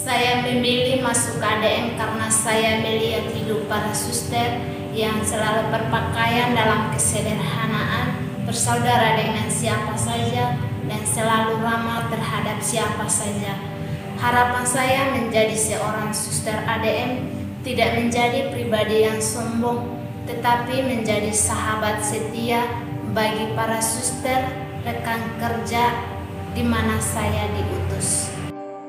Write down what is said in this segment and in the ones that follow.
Saya memilih masuk KDM karena saya melihat hidup para suster yang selalu berpakaian dalam kesederhanaan, bersaudara dengan siapa saja, dan selalu ramah terhadap siapa saja. Harapan saya menjadi seorang suster ADM tidak menjadi pribadi yang sombong, tetapi menjadi sahabat setia bagi para suster, rekan kerja di mana saya diutus.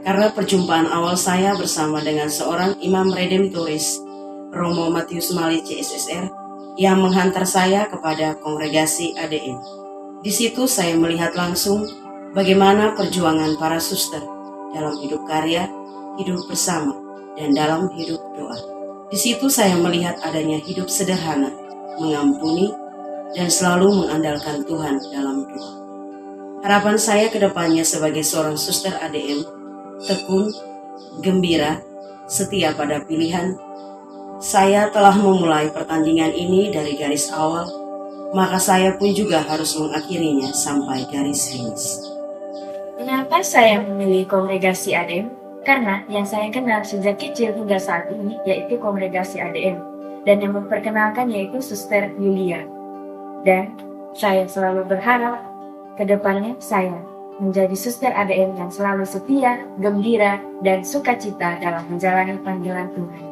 Karena perjumpaan awal saya bersama dengan seorang imam redemptoris, Romo Matius Mali CSSR, yang menghantar saya kepada kongregasi ADM. Di situ saya melihat langsung bagaimana perjuangan para suster dalam hidup karya, hidup bersama, dan dalam hidup doa. Di situ saya melihat adanya hidup sederhana, mengampuni, dan selalu mengandalkan Tuhan dalam doa. Harapan saya ke depannya sebagai seorang suster ADM, tekun, gembira, setia pada pilihan. Saya telah memulai pertandingan ini dari garis awal, maka saya pun juga harus mengakhirinya sampai garis finish. Kenapa saya memilih kongregasi ADM? Karena yang saya kenal sejak kecil hingga saat ini yaitu kongregasi ADM, dan yang memperkenalkan yaitu Suster Yulia. Dan saya selalu berharap ke depannya saya menjadi suster ADM yang selalu setia, gembira, dan sukacita dalam menjalani panggilan Tuhan.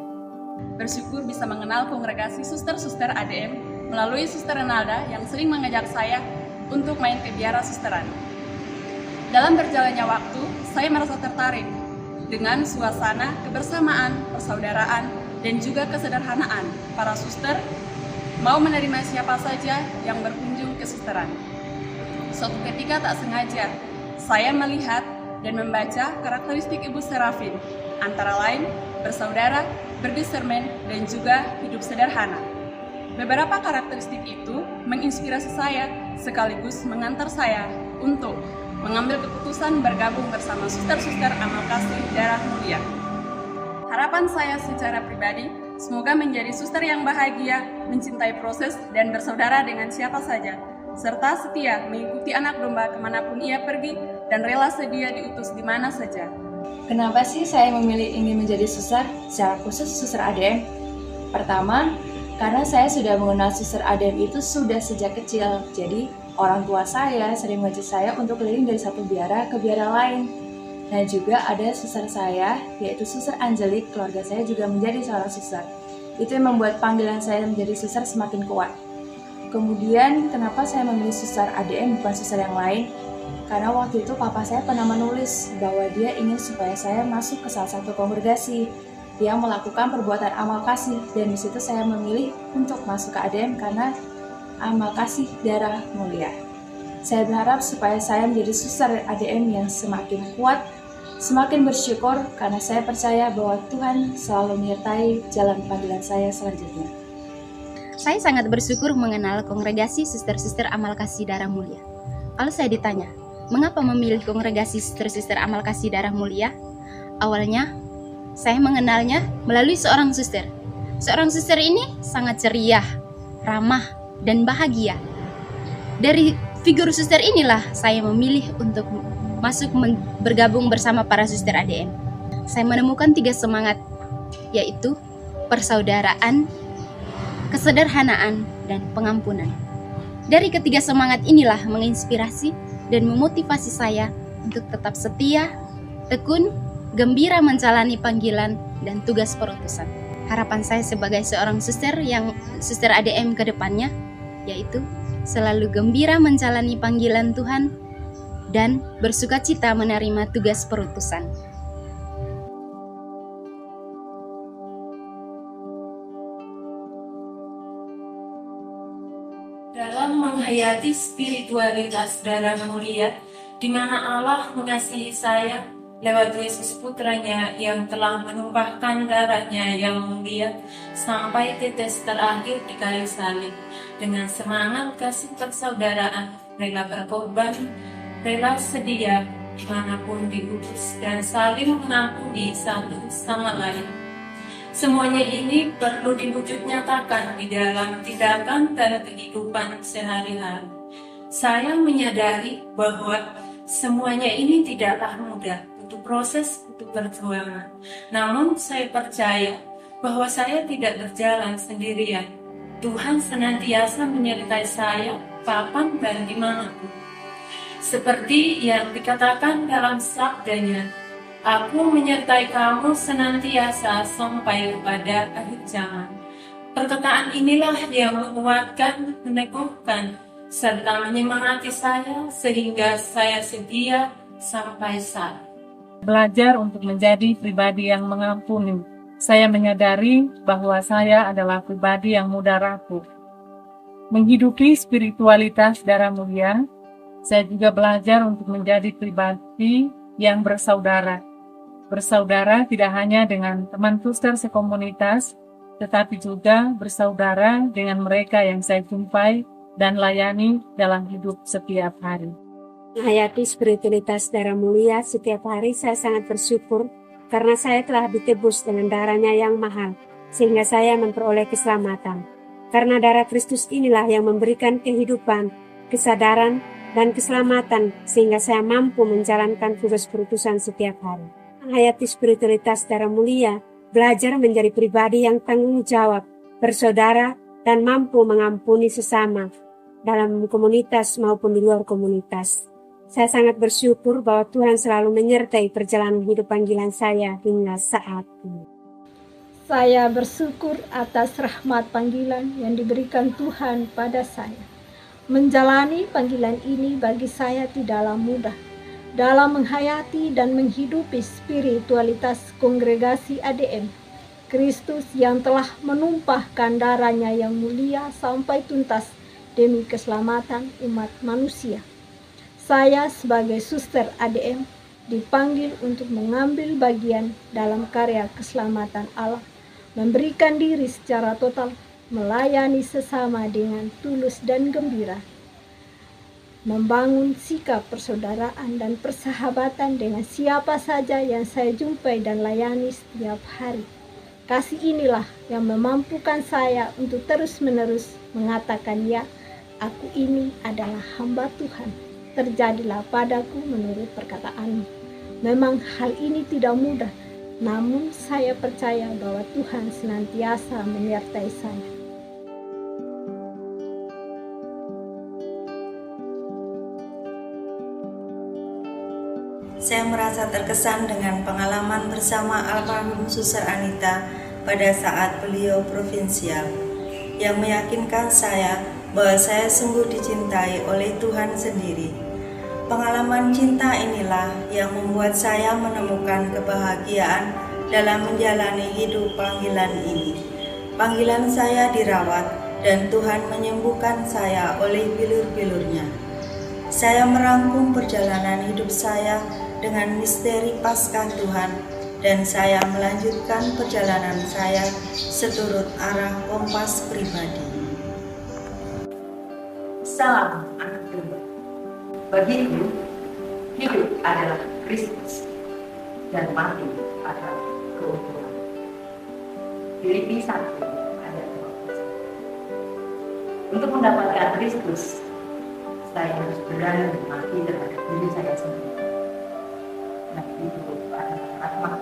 Bersyukur bisa mengenal kongregasi suster-suster ADM melalui Suster Renalda yang sering mengajak saya untuk main ke biara susteran. Dalam berjalannya waktu, saya merasa tertarik dengan suasana kebersamaan, persaudaraan, dan juga kesederhanaan para suster mau menerima siapa saja yang berkunjung ke susteran. Suatu ketika tak sengaja, saya melihat dan membaca karakteristik Ibu Serafin, antara lain bersaudara, berdisernmen, dan juga hidup sederhana. Beberapa karakteristik itu menginspirasi saya sekaligus mengantar saya untuk mengambil keputusan bergabung bersama suster-suster Amal Kasih Darah Mulia. Harapan saya secara pribadi, semoga menjadi suster yang bahagia, mencintai proses, dan bersaudara dengan siapa saja, serta setia mengikuti anak domba kemanapun ia pergi dan rela sedia diutus di mana saja. Kenapa sih saya memilih ingin menjadi suster, secara khusus suster ADM? Pertama, karena saya sudah mengenal suster ADM itu sudah sejak kecil. Jadi, orang tua saya sering mengajak saya untuk keliling dari satu biara ke biara lain. Dan juga ada suster saya, yaitu Suster Angelik, keluarga saya juga menjadi seorang suster. Itu yang membuat panggilan saya menjadi suster semakin kuat. Kemudian, kenapa saya memilih suster ADM bukan suster yang lain? Karena waktu itu papa saya pernah menulis bahwa dia ingin supaya saya masuk ke salah satu kongregasi yang melakukan perbuatan amal kasih, dan di situ saya memilih untuk masuk ke ADM karena amal kasih darah mulia. Saya berharap supaya saya menjadi suster ADM yang semakin kuat, semakin bersyukur karena saya percaya bahwa Tuhan selalu menyertai jalan panggilan saya selanjutnya. Saya sangat bersyukur mengenal kongregasi suster-suster Amal Kasih Darah Mulia. Kalau saya ditanya, mengapa memilih kongregasi suster-suster Amal Kasih Darah Mulia? Awalnya, saya mengenalnya melalui seorang suster. Seorang suster ini sangat ceria, ramah, dan bahagia. Dari figur suster inilah saya memilih untuk masuk bergabung bersama para suster ADM. Saya menemukan 3 semangat, yaitu persaudaraan, kesederhanaan, dan pengampunan. Dari ketiga semangat inilah menginspirasi dan memotivasi saya untuk tetap setia, tekun, gembira menjalani panggilan dan tugas perutusan. Harapan saya sebagai seorang suster ADM ke depannya, yaitu selalu gembira menjalani panggilan Tuhan dan bersukacita menerima tugas perutusan. Dalam menghayati spiritualitas darah mulia, di mana Allah mengasihi saya lewat Yesus Putranya yang telah menumpahkan darahnya yang mulia sampai tetes terakhir di kayu salib, dengan semangat kasih persaudaraan, rela berkorban, rela sedia dimanapun diutus, dan saling mengampuni satu sama lain. Semuanya ini perlu diwujud nyatakan di dalam tindakan dan kehidupan sehari-hari. Saya menyadari bahwa semuanya ini tidaklah mudah butuh proses, butuh perjuangan. Namun saya percaya bahwa saya tidak berjalan sendirian. Tuhan senantiasa menyertai saya kapan dan dimanapun. Seperti yang dikatakan dalam sabdanya, "Aku menyertai kamu senantiasa sampai kepada akhir zaman." Perkataan inilah yang menguatkan, meneguhkan, serta menyemangati saya sehingga saya setia sampai saat. Belajar untuk menjadi pribadi yang mengampuni. Saya menyadari bahwa saya adalah pribadi yang mudah rapuh. Menghidupi spiritualitas darah mulia, saya juga belajar untuk menjadi pribadi yang bersaudara. Bersaudara tidak hanya dengan teman suster sekomunitas, tetapi juga bersaudara dengan mereka yang saya jumpai dan layani dalam hidup setiap hari. Menghayati spiritualitas darah mulia setiap hari, saya sangat bersyukur karena saya telah ditebus dengan darahnya yang mahal, sehingga saya memperoleh keselamatan. Karena darah Kristus inilah yang memberikan kehidupan, kesadaran, dan keselamatan, sehingga saya mampu menjalankan tugas perutusan setiap hari. Menghayati spiritualitas darah mulia, belajar menjadi pribadi yang tanggung jawab, bersaudara, dan mampu mengampuni sesama dalam komunitas maupun di luar komunitas. Saya sangat bersyukur bahwa Tuhan selalu menyertai perjalanan hidup panggilan saya hingga saat ini. Saya bersyukur atas rahmat panggilan yang diberikan Tuhan pada saya. Menjalani panggilan ini bagi saya tidaklah mudah. Dalam menghayati dan menghidupi spiritualitas kongregasi ADM, Kristus yang telah menumpahkan darahnya yang mulia sampai tuntas demi keselamatan umat manusia. Saya sebagai suster ADM dipanggil untuk mengambil bagian dalam karya keselamatan Allah, memberikan diri secara total, melayani sesama dengan tulus dan gembira, membangun sikap persaudaraan dan persahabatan dengan siapa saja yang saya jumpai dan layani setiap hari. Kasih inilah yang memampukan saya untuk terus-menerus mengatakan, "Ya, aku ini adalah hamba Tuhan. Terjadilah padaku menurut perkataan-Mu." Memang hal ini tidak mudah, namun saya percaya bahwa Tuhan senantiasa menyertai saya. Saya merasa terkesan dengan pengalaman bersama almarhum Suster Anita pada saat beliau provinsial, yang meyakinkan saya bahwa saya sungguh dicintai oleh Tuhan sendiri. Pengalaman cinta inilah yang membuat saya menemukan kebahagiaan dalam menjalani hidup panggilan ini. Panggilan saya dirawat dan Tuhan menyembuhkan saya oleh bilur-bilurnya. Saya merangkum perjalanan hidup saya dengan misteri Paskah Tuhan, dan saya melanjutkan perjalanan saya seturut arah kompas pribadi. Salam anak domba. Bagiku, hidup adalah Kristus dan mati adalah keuntungan. Filipi 1 ayat 21. Untuk mendapatkan Kristus, saya harus berani mati terhadap diri saya sendiri. Dan itu adalah rahmat.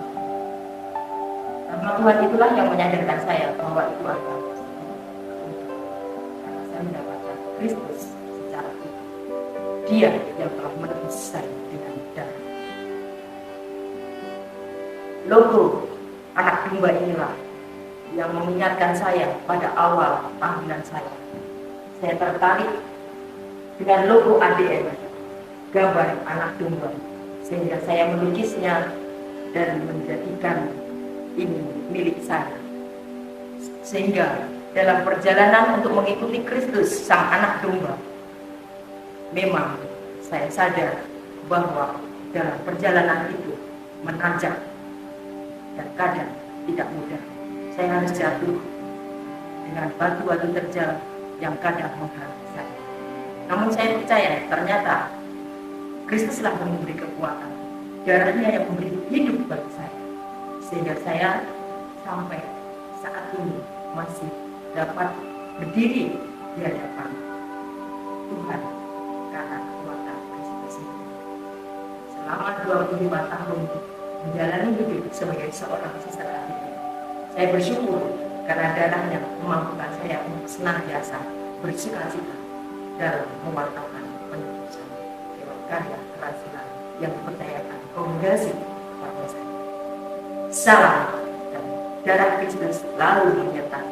Rahmat Tuhan itulah yang menyadarkan saya bahwa itu adalah karena saya mendapatkan Kristus secara itu. Dia yang telah menebus saya dengan darah. Logo anak domba inilah yang mengingatkan saya pada awal panggilan saya. Saya tertarik dengan logo ADM, gambar anak domba, sehingga saya melukisnya dan menjadikan ini milik saya. Sehingga dalam perjalanan untuk mengikuti Kristus sang anak domba, memang saya sadar bahwa dalam perjalanan itu menanjak dan kadang tidak mudah. Saya harus jatuh dengan batu-batu terjal yang kadang menghalangi saya. Namun saya percaya ternyata Kristuslah yang memberi kekuatan. Darahnya yang memberi hidup bagi saya. Sehingga saya sampai saat ini masih dapat berdiri di hadapan Tuhan karena kekuatan Kristus ini. selama 25 tahun menjalani hidup sebagai seorang suster ADM. Saya bersyukur karena darahnya memampukan saya untuk senantiasa bersuka-cita dalam mewartakan penebusan lewat karya kerasulan yang dipercayakan kongregasi pada saya. Salam dan darah Kristus selalu menyertai.